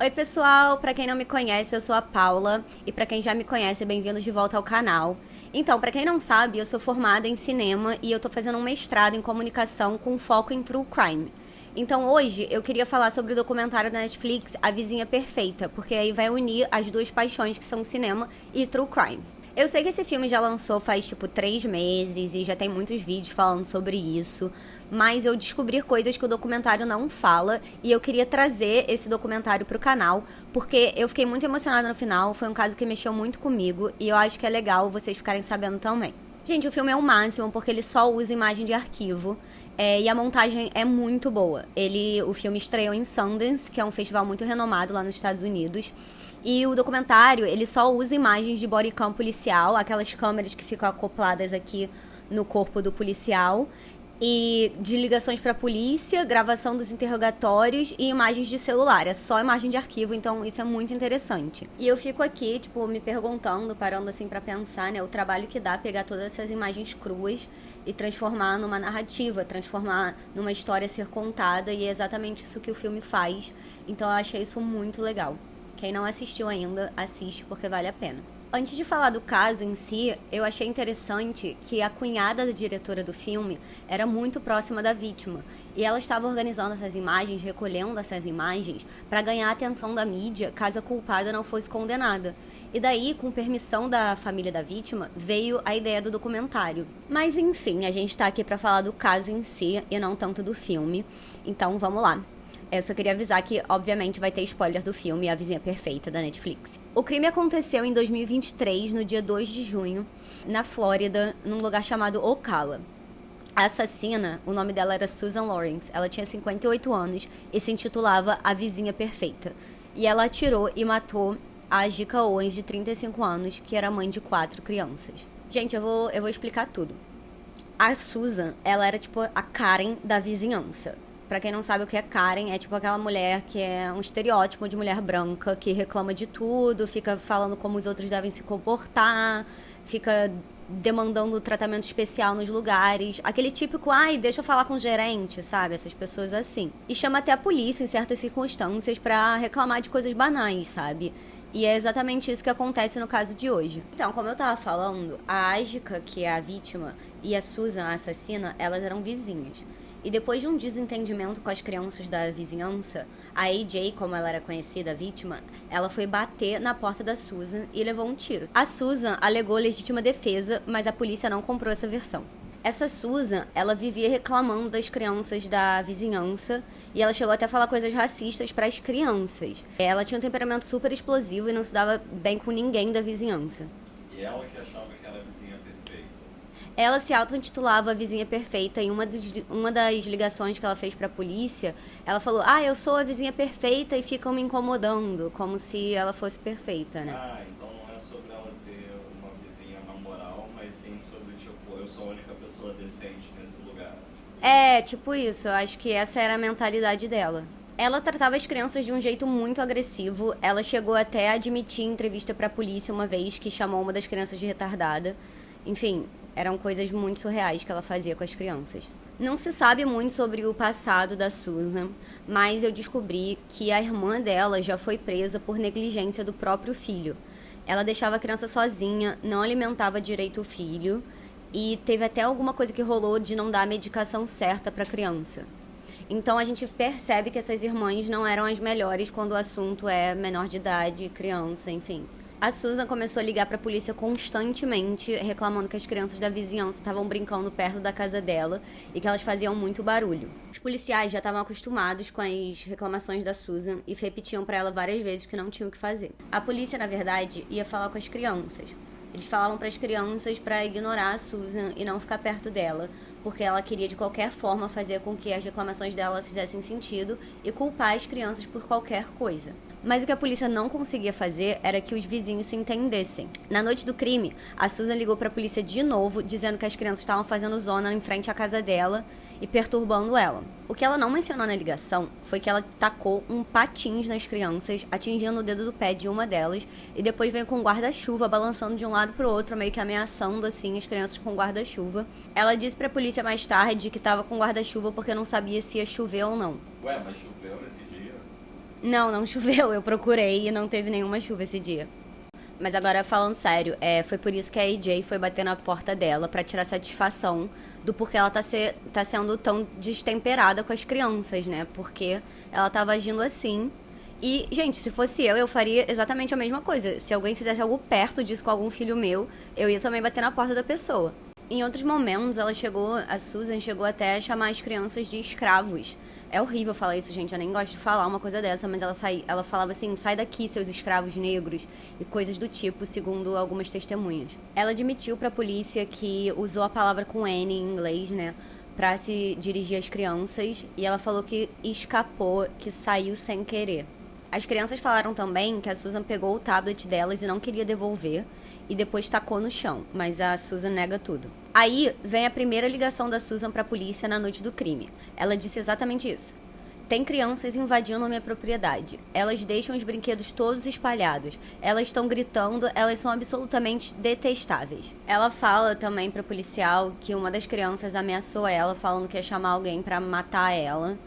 Oi pessoal, pra quem não me conhece, eu sou a Paula, e pra quem já me conhece, bem-vindos de volta ao canal. Então, pra quem não sabe, eu sou formada em cinema e eu tô fazendo um mestrado em comunicação com foco em true crime. Então hoje eu queria falar sobre o documentário da Netflix A Vizinha Perfeita, porque aí vai unir as duas paixões que são cinema e true crime. Eu sei que esse filme já lançou faz, 3 meses e já tem muitos vídeos falando sobre isso, mas eu descobri coisas que o documentário não fala e eu queria trazer esse documentário pro canal, porque eu fiquei muito emocionada no final, foi um caso que mexeu muito comigo e eu acho que é legal vocês ficarem sabendo também. Gente, o filme é o máximo porque ele só usa imagem de arquivo e a montagem é muito boa. O filme estreou em Sundance, que é um festival muito renomado lá nos Estados Unidos. E o documentário, ele só usa imagens de bodycam policial, aquelas câmeras que ficam acopladas aqui no corpo do policial, e de ligações pra polícia, gravação dos interrogatórios e imagens de celular. É só imagem de arquivo, então isso é muito interessante. E eu fico aqui, me perguntando, parando assim pra pensar, né, o trabalho que dá pegar todas essas imagens cruas e transformar numa narrativa, transformar numa história a ser contada, e é exatamente isso que o filme faz. Então eu achei isso muito legal. Quem não assistiu ainda, assiste porque vale a pena. Antes de falar do caso em si, eu achei interessante que a cunhada da diretora do filme era muito próxima da vítima. E ela estava organizando essas imagens, recolhendo essas imagens, para ganhar a atenção da mídia caso a culpada não fosse condenada. E daí, com permissão da família da vítima, veio a ideia do documentário. Mas enfim, a gente tá aqui para falar do caso em si e não tanto do filme. Então vamos lá. Eu só queria avisar que, obviamente, vai ter spoiler do filme A Vizinha Perfeita, da Netflix. O crime aconteceu em 2023, no dia 2 de junho, na Flórida, num lugar chamado Ocala. A assassina, o nome dela era Susan Lawrence. Ela tinha 58 anos e se intitulava A Vizinha Perfeita. E ela atirou e matou a Jika Owens, de 35 anos, que era mãe de 4 crianças. Gente, eu vou explicar tudo. A Susan, ela era a Karen da vizinhança. Pra quem não sabe o que é Karen, é aquela mulher que é um estereótipo de mulher branca, que reclama de tudo, fica falando como os outros devem se comportar, fica demandando tratamento especial nos lugares. Aquele típico, ai, deixa eu falar com o gerente, sabe? Essas pessoas assim. E chama até a polícia em certas circunstâncias pra reclamar de coisas banais, sabe? E é exatamente isso que acontece no caso de hoje. Então, como eu tava falando, a Ágica, que é a vítima, e a Susan, a assassina, elas eram vizinhas. E depois de um desentendimento com as crianças da vizinhança, a AJ, como ela era conhecida, a vítima, ela foi bater na porta da Susan e levou um tiro. A Susan alegou legítima defesa, mas a polícia não comprou essa versão. Essa Susan, ela vivia reclamando das crianças da vizinhança e ela chegou até a falar coisas racistas para as crianças. Ela tinha um temperamento super explosivo e não se dava bem com ninguém da vizinhança. E ela que achava que era a vizinha perfeita. Ela se auto-intitulava a vizinha perfeita. Em uma das ligações que ela fez pra polícia, ela falou, eu sou a vizinha perfeita e ficam me incomodando, como se ela fosse perfeita, né? Então não é sobre ela ser uma vizinha na moral, mas sim sobre, eu sou a única pessoa decente nesse lugar. Tipo isso, eu acho que essa era a mentalidade dela. Ela tratava as crianças de um jeito muito agressivo. Ela chegou até a admitir em entrevista pra polícia uma vez que chamou uma das crianças de retardada. Enfim, eram coisas muito surreais que ela fazia com as crianças. Não se sabe muito sobre o passado da Susan, mas eu descobri que a irmã dela já foi presa por negligência do próprio filho. Ela deixava a criança sozinha, não alimentava direito o filho e teve até alguma coisa que rolou de não dar a medicação certa para a criança. Então a gente percebe que essas irmãs não eram as melhores quando o assunto é menor de idade, criança, enfim. A Susan começou a ligar pra polícia constantemente, reclamando que as crianças da vizinhança estavam brincando perto da casa dela e que elas faziam muito barulho. Os policiais já estavam acostumados com as reclamações da Susan e repetiam pra ela várias vezes que não tinham o que fazer. A polícia, na verdade, ia falar com as crianças. Eles falavam para as crianças para ignorar a Susan e não ficar perto dela, porque ela queria de qualquer forma fazer com que as reclamações dela fizessem sentido e culpar as crianças por qualquer coisa. Mas o que a polícia não conseguia fazer era que os vizinhos se entendessem. Na noite do crime, a Susan ligou para a polícia de novo, dizendo que as crianças estavam fazendo zona em frente à casa dela e perturbando ela. O que ela não mencionou na ligação foi que ela tacou um patins nas crianças, atingindo o dedo do pé de uma delas, e depois veio com um guarda-chuva balançando de um lado pro outro, meio que ameaçando assim as crianças com guarda-chuva. Ela disse pra polícia mais tarde que tava com guarda-chuva porque não sabia se ia chover ou não. Ué, mas choveu nesse dia? Não choveu. Eu procurei e não teve nenhuma chuva esse dia. Mas agora, falando sério, foi por isso que a AJ foi bater na porta dela pra tirar satisfação do porquê ela tá sendo tão destemperada com as crianças, né? Porque ela tava agindo assim. E, gente, se fosse eu faria exatamente a mesma coisa. Se alguém fizesse algo perto disso com algum filho meu, eu ia também bater na porta da pessoa. Em outros momentos, a Susan chegou até a chamar as crianças de escravos. É horrível falar isso, gente. Eu nem gosto de falar uma coisa dessa, mas ela falava assim: sai daqui, seus escravos negros, e coisas do tipo, segundo algumas testemunhas. Ela admitiu pra polícia que usou a palavra com N em inglês, né, pra se dirigir às crianças, e ela falou que escapou, que saiu sem querer. As crianças falaram também que a Susan pegou o tablet delas e não queria devolver, e depois tacou no chão, mas a Susan nega tudo. Aí vem a primeira ligação da Susan pra polícia na noite do crime. Ela disse exatamente isso. Tem crianças invadindo a minha propriedade. Elas deixam os brinquedos todos espalhados. Elas estão gritando, elas são absolutamente detestáveis. Ela fala também pra policial que uma das crianças ameaçou ela, falando que ia chamar alguém pra matar ela,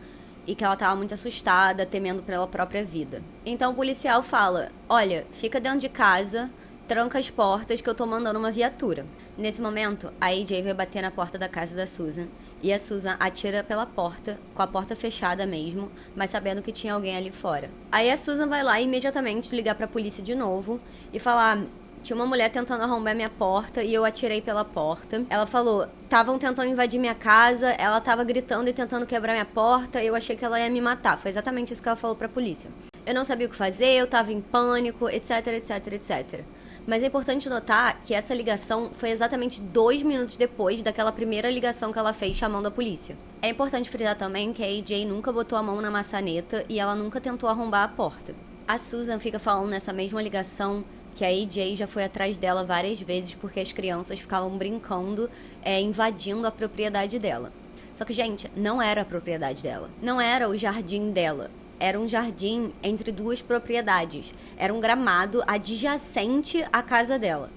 e que ela tava muito assustada, temendo pela própria vida. Então o policial fala: olha, fica dentro de casa, tranca as portas que eu tô mandando uma viatura. Nesse momento, a AJ vai bater na porta da casa da Susan, e a Susan atira pela porta, com a porta fechada mesmo, mas sabendo que tinha alguém ali fora. Aí a Susan vai lá e imediatamente ligar pra polícia de novo e falar: tinha uma mulher tentando arrombar minha porta e eu atirei pela porta. Ela falou: estavam tentando invadir minha casa, ela tava gritando e tentando quebrar minha porta, eu achei que ela ia me matar. Foi exatamente isso que ela falou pra polícia. Eu não sabia o que fazer, eu tava em pânico, etc, etc, etc. Mas é importante notar que essa ligação foi exatamente 2 minutos depois daquela primeira ligação que ela fez chamando a polícia. É importante frisar também que a AJ nunca botou a mão na maçaneta e ela nunca tentou arrombar a porta. A Susan fica falando nessa mesma ligação que a AJ já foi atrás dela várias vezes porque as crianças ficavam brincando, invadindo a propriedade dela. Só que, gente, não era a propriedade dela. Não era o jardim dela. Era um jardim entre 2 propriedades. Era um gramado adjacente à casa dela.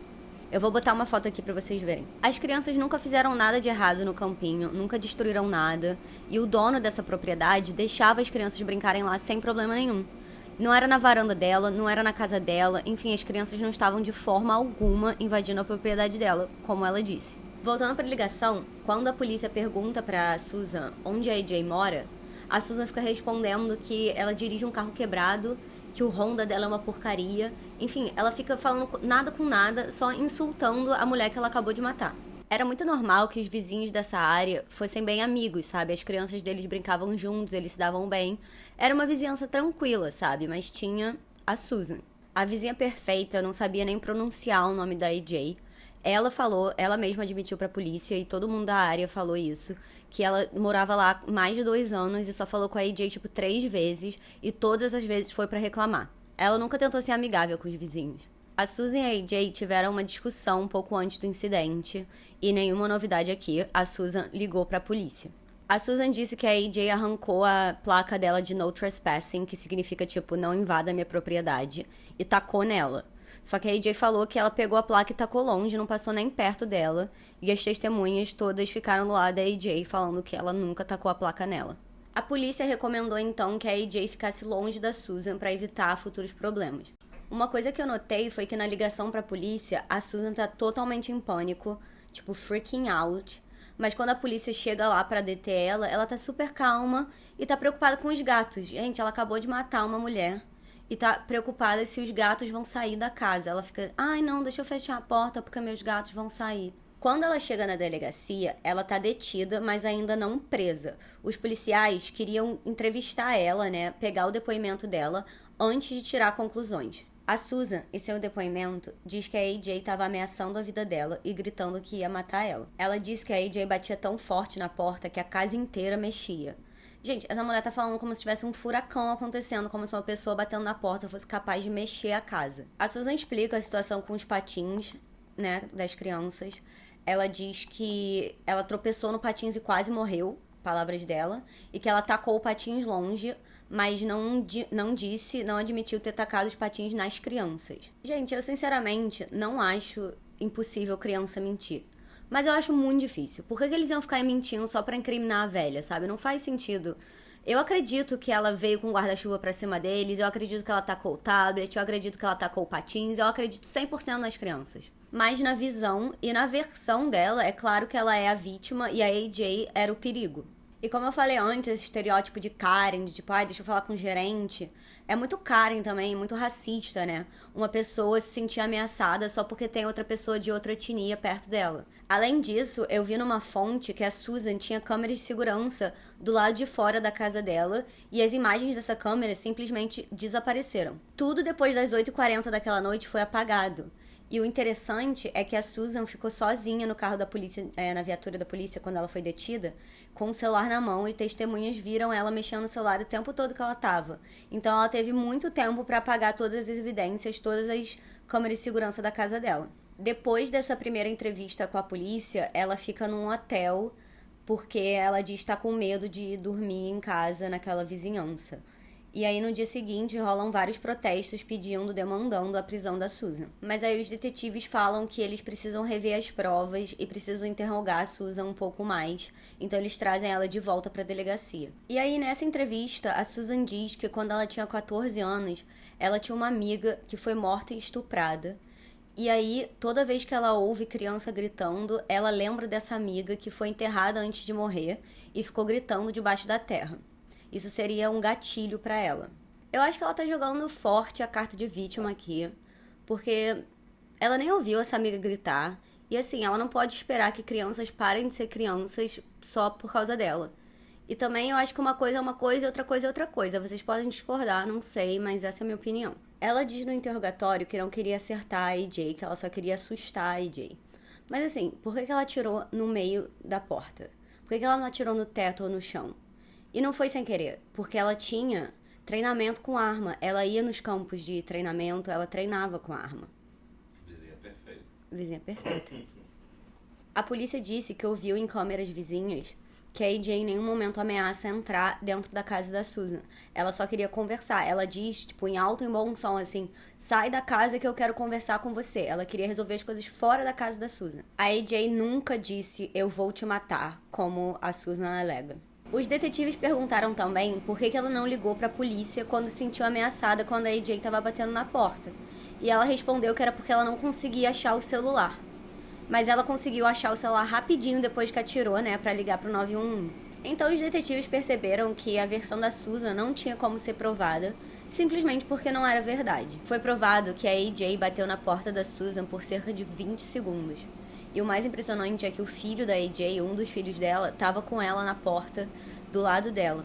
Eu vou botar uma foto aqui pra vocês verem. As crianças nunca fizeram nada de errado no campinho, nunca destruíram nada. E o dono dessa propriedade deixava as crianças brincarem lá sem problema nenhum. Não era na varanda dela, não era na casa dela. Enfim, as crianças não estavam de forma alguma invadindo a propriedade dela, como ela disse. Voltando pra ligação, quando a polícia pergunta pra Susan onde a AJ mora, a Susan fica respondendo que ela dirige um carro quebrado, que o Honda dela é uma porcaria. Enfim, ela fica falando nada com nada, só insultando a mulher que ela acabou de matar. Era muito normal que os vizinhos dessa área fossem bem amigos, sabe? As crianças deles brincavam juntos, eles se davam bem. Era uma vizinhança tranquila, sabe? Mas tinha a Susan. A vizinha perfeita, não sabia nem pronunciar o nome da AJ. Ela mesma admitiu pra polícia, e todo mundo da área falou isso, que ela morava lá mais de 2 anos e só falou com a AJ, 3 vezes, e todas as vezes foi pra reclamar. Ela nunca tentou ser amigável com os vizinhos. A Susan e a AJ tiveram uma discussão um pouco antes do incidente, e nenhuma novidade aqui, a Susan ligou pra polícia. A Susan disse que a AJ arrancou a placa dela de no trespassing, que significa, não invada minha propriedade, e tacou nela. Só que a AJ falou que ela pegou a placa e tacou longe, não passou nem perto dela, e as testemunhas todas ficaram do lado da AJ falando que ela nunca tacou a placa nela. A polícia recomendou então que a AJ ficasse longe da Susan para evitar futuros problemas. Uma coisa que eu notei foi que na ligação pra polícia, a Susan tá totalmente em pânico, freaking out. Mas quando a polícia chega lá pra deter ela, ela tá super calma e tá preocupada com os gatos. Gente, ela acabou de matar uma mulher e tá preocupada se os gatos vão sair da casa. Ela fica: ai não, deixa eu fechar a porta porque meus gatos vão sair. Quando ela chega na delegacia, ela tá detida, mas ainda não presa. Os policiais queriam entrevistar ela, né, pegar o depoimento dela antes de tirar conclusões. A Susan, em seu depoimento, diz que a AJ estava ameaçando a vida dela e gritando que ia matar ela. Ela disse que a AJ batia tão forte na porta que a casa inteira mexia. Gente, essa mulher tá falando como se tivesse um furacão acontecendo, como se uma pessoa batendo na porta fosse capaz de mexer a casa. A Susan explica a situação com os patins, né, das crianças. Ela diz que ela tropeçou no patins e quase morreu, palavras dela, e que ela tacou o patins longe, mas não admitiu ter tacado os patins nas crianças. Gente, eu sinceramente não acho impossível criança mentir. Mas eu acho muito difícil. Por que eles iam ficar mentindo só pra incriminar a velha, sabe? Não faz sentido. Eu acredito que ela veio com guarda-chuva pra cima deles, eu acredito que ela tacou o tablet, eu acredito que ela tacou o patins, eu acredito 100% nas crianças. Mas na visão e na versão dela, é claro que ela é a vítima e a AJ era o perigo. E como eu falei antes, esse estereótipo de Karen, de tipo, ai, deixa eu falar com o gerente, é muito Karen também, muito racista, né? Uma pessoa se sentir ameaçada só porque tem outra pessoa de outra etnia perto dela. Além disso, eu vi numa fonte que a Susan tinha câmeras de segurança do lado de fora da casa dela e as imagens dessa câmera simplesmente desapareceram. Tudo depois das 8h40 daquela noite foi apagado. E o interessante é que a Susan ficou sozinha no carro da polícia, na viatura da polícia, quando ela foi detida, com o celular na mão, e testemunhas viram ela mexendo no celular o tempo todo que ela tava. Então ela teve muito tempo para apagar todas as evidências, todas as câmeras de segurança da casa dela. Depois dessa primeira entrevista com a polícia, ela fica num hotel, porque ela diz estar com medo de dormir em casa naquela vizinhança. E aí no dia seguinte rolam vários protestos demandando a prisão da Susan. Mas aí os detetives falam que eles precisam rever as provas e precisam interrogar a Susan um pouco mais. Então eles trazem ela de volta para a delegacia. E aí nessa entrevista a Susan diz que quando ela tinha 14 anos, ela tinha uma amiga que foi morta e estuprada. E aí, toda vez que ela ouve criança gritando, ela lembra dessa amiga que foi enterrada antes de morrer e ficou gritando debaixo da terra. Isso seria um gatilho pra ela. Eu acho que ela tá jogando forte a carta de vítima aqui, porque ela nem ouviu essa amiga gritar. E assim, ela não pode esperar que crianças parem de ser crianças só por causa dela. E também eu acho que uma coisa é uma coisa e outra coisa é outra coisa. Vocês podem discordar, não sei, mas essa é a minha opinião. Ela diz no interrogatório que não queria acertar a AJ, que ela só queria assustar a AJ. Mas assim, por que ela atirou no meio da porta? Por que ela não atirou no teto ou no chão? E não foi sem querer, porque ela tinha treinamento com arma. Ela ia nos campos de treinamento, ela treinava com arma. Vizinha perfeita. Vizinha perfeita. A polícia disse que ouviu em câmeras vizinhas que a AJ em nenhum momento ameaça entrar dentro da casa da Susan. Ela só queria conversar. Ela diz, tipo, em alto e bom som, assim, sai da casa que eu quero conversar com você. Ela queria resolver as coisas fora da casa da Susan. A AJ nunca disse, eu vou te matar, como a Susan alega. Os detetives perguntaram também por que ela não ligou pra polícia quando se sentiu ameaçada quando a AJ estava batendo na porta. E ela respondeu que era porque ela não conseguia achar o celular. Mas ela conseguiu achar o celular rapidinho depois que atirou, né, pra ligar pro 911. Então os detetives perceberam que a versão da Susan não tinha como ser provada, simplesmente porque não era verdade. Foi provado que a AJ bateu na porta da Susan por cerca de 20 segundos. E o mais impressionante é que o filho da AJ, um dos filhos dela, estava com ela na porta, do lado dela.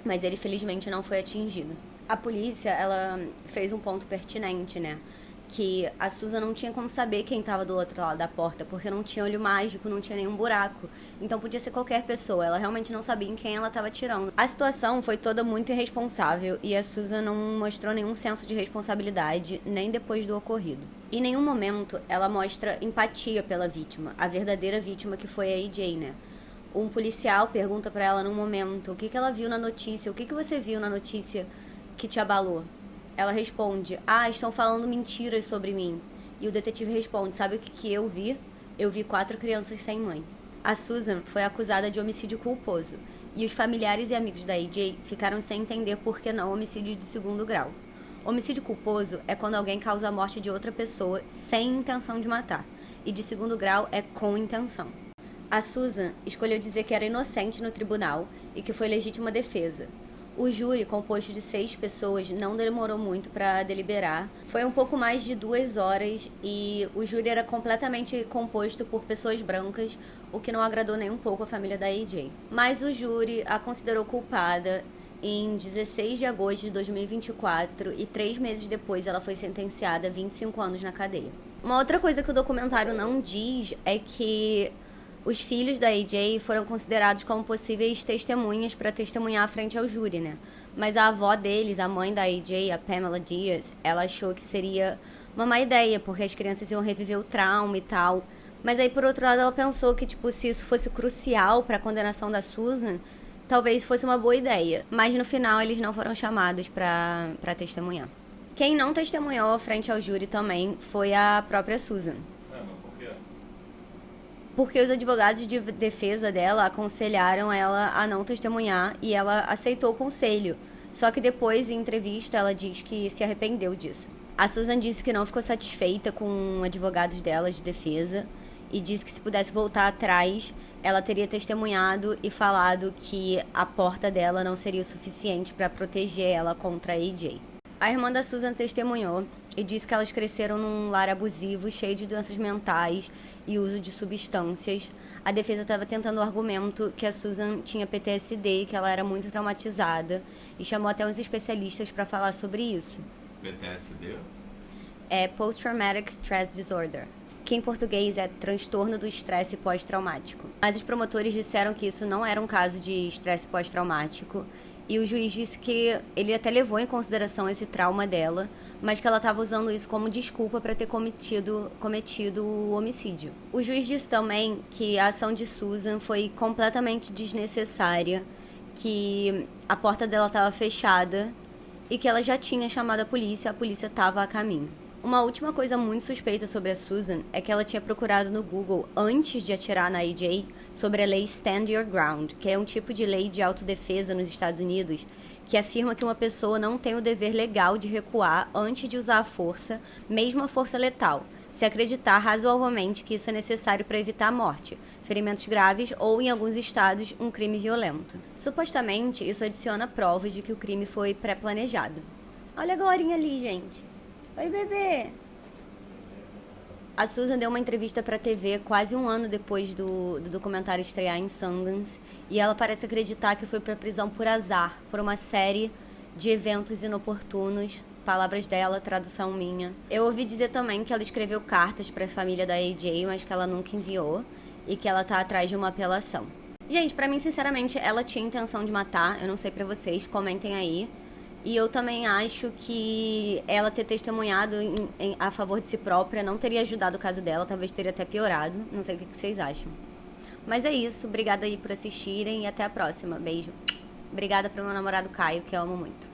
Mas ele, felizmente, não foi atingido. A polícia, ela fez um ponto pertinente, né? Que a Susan não tinha como saber quem estava do outro lado da porta, porque não tinha olho mágico, não tinha nenhum buraco. Então podia ser qualquer pessoa, ela realmente não sabia em quem ela estava atirando. A situação foi toda muito irresponsável e a Susan não mostrou nenhum senso de responsabilidade, nem depois do ocorrido. Em nenhum momento ela mostra empatia pela vítima, a verdadeira vítima que foi a AJ, né? Um policial pergunta pra ela num momento o que ela viu na notícia, o que você viu na notícia que te abalou? Ela responde, estão falando mentiras sobre mim. E o detetive responde, sabe o que eu vi? Eu vi 4 crianças sem mãe. A Susan foi acusada de homicídio culposo. E os familiares e amigos da AJ ficaram sem entender por que não homicídio de 2º grau. Homicídio culposo é quando alguém causa a morte de outra pessoa sem intenção de matar. E de 2º grau é com intenção. A Susan escolheu dizer que era inocente no tribunal e que foi legítima defesa. O júri, composto de 6 pessoas, não demorou muito para deliberar. Foi um pouco mais de 2 horas e o júri era completamente composto por pessoas brancas, o que não agradou nem um pouco a família da AJ. Mas o júri a considerou culpada em 16 de agosto de 2024 e 3 meses depois ela foi sentenciada a 25 anos na cadeia. Uma outra coisa que o documentário não diz é que os filhos da AJ foram considerados como possíveis testemunhas para testemunhar frente ao júri, né? Mas a avó deles, a mãe da AJ, a Pamela Diaz, ela achou que seria uma má ideia, porque as crianças iam reviver o trauma e tal. Mas aí, por outro lado, ela pensou que, tipo, se isso fosse crucial para a condenação da Susan, talvez fosse uma boa ideia. Mas no final, eles não foram chamados para testemunhar. Quem não testemunhou frente ao júri também foi a própria Susan. Mas por quê? porque os advogados de defesa dela aconselharam ela a não testemunhar e ela aceitou o conselho. Só que depois, em entrevista, ela diz que se arrependeu disso. A Susan disse que não ficou satisfeita com advogados dela de defesa e disse que se pudesse voltar atrás, ela teria testemunhado e falado que a porta dela não seria o suficiente para proteger ela contra a AJ. A irmã da Susan testemunhou e disse que elas cresceram num lar abusivo, cheio de doenças mentais e uso de substâncias. A defesa estava tentando o argumento que a Susan tinha PTSD e que ela era muito traumatizada e chamou até uns especialistas para falar sobre isso. PTSD? É Post-Traumatic Stress Disorder, que em português é transtorno do estresse pós-traumático. Mas os promotores disseram que isso não era um caso de estresse pós-traumático e o juiz disse que ele até levou em consideração esse trauma dela, mas que ela estava usando isso como desculpa para ter cometido o homicídio. O juiz disse também que a ação de Susan foi completamente desnecessária, que a porta dela estava fechada e que ela já tinha chamado a polícia estava a caminho. Uma última coisa muito suspeita sobre a Susan é que ela tinha procurado no Google, antes de atirar na AJ, sobre a lei Stand Your Ground, que é um tipo de lei de autodefesa nos Estados Unidos que afirma que uma pessoa não tem o dever legal de recuar antes de usar a força, mesmo a força letal, se acreditar razoavelmente que isso é necessário para evitar a morte, ferimentos graves ou, em alguns estados, um crime violento. Supostamente, isso adiciona provas de que o crime foi pré-planejado. Olha a Glorinha ali, gente. Oi, bebê! A Susan deu uma entrevista para a TV quase um ano depois do documentário estrear em Sundance e ela parece acreditar que foi para prisão por azar, por uma série de eventos inoportunos. Palavras dela, tradução minha. Eu ouvi dizer também que ela escreveu cartas para a família da AJ, mas que ela nunca enviou e que ela tá atrás de uma apelação. Gente, pra mim, sinceramente, ela tinha intenção de matar. Eu não sei pra vocês, comentem aí. E eu também acho que ela ter testemunhado a favor de si própria não teria ajudado o caso dela, talvez teria até piorado. Não sei o que vocês acham. Mas é isso, obrigada aí por assistirem e até a próxima. Beijo. Obrigada pro meu namorado Caio, que eu amo muito.